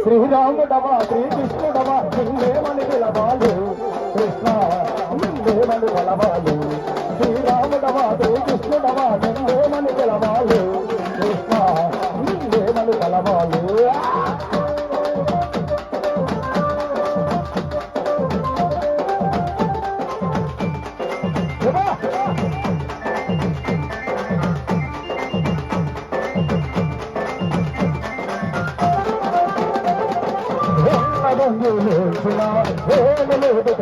శ్రీరాముడవా శ్రీకృష్ణుడవా నిన్నేమని పిలవాలి కృష్ణ నిన్నేమని పిలవాలి శ్రీరాముడవా శ్రీకృష్ణుడవా నిన్నేమని పిలవాలి కృష్ణ నిన్నేమని పిలవాలి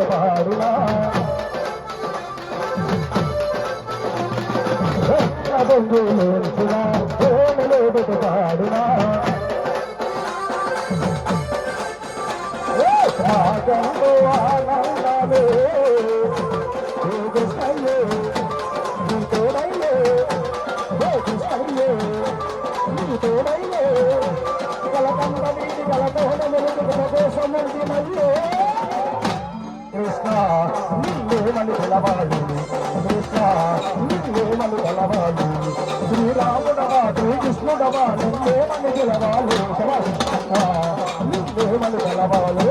పాడునా పాడునా ఆనందమే కృష్ణయ్యే తోడయ్యే కృష్ణయ్యే తోడయ్యే కలకంద వీటి కలతోడ దేశమందినయ్యే కృష్ణ నిన్నేమని పిలవాలి కృష్ణ నిన్నేమని పిలవాలి శ్రీరాముడవా శ్రీకృష్ణుడవా నిన్నేమని పిలవాలి నిన్నేమని పిలవాలి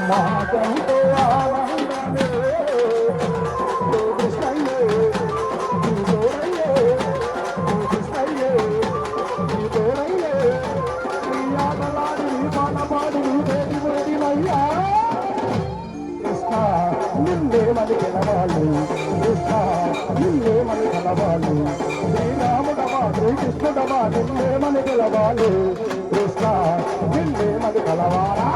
మాకంతో ఆనందమే కృష్ణయ్యే తోడయ్యే కృష్ణయ్యే తోడయ్యే ఆటలాడి పాటపాడి వేడి వేడినయ్యా కృష్ణ నిన్నేమని పిలవాలి కృష్ణ నిన్నేమని పిలవాలి శ్రీరాముడవా శ్రీకృష్ణుడవా నిన్నేమని పిలవాలి కృష్ణ నిన్నేమని పిలవాలా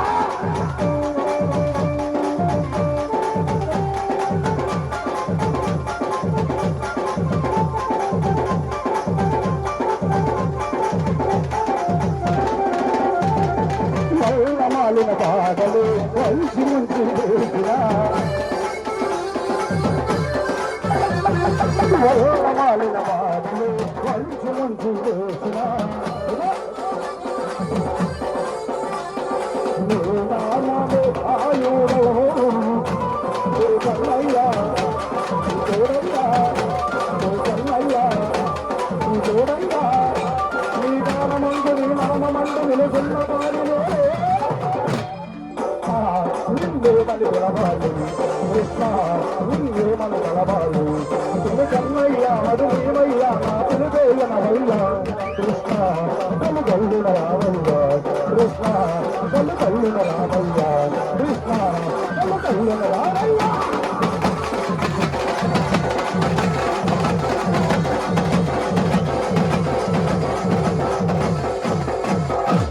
మాలిన పాటలు కలిసి ముంచి మాలిన పాటలు కలిసి ముంచి వేసిన ఆయుడు కన్నయ్యా చూడయ్యా కన్నయ్యా చూడయ్యా నీ దానమందు నీ నరమందు నిలుగున్న వారిలో నిన్నేమని పిలవాలి కృష్ణ నిన్నేమని పిలవాలి కన్నయ్యా మధుమయ్యా నా తెలుగయ్యనవయ్యా కృష్ణ తెలుగల్లుడ రావయ్యా కృష్ణ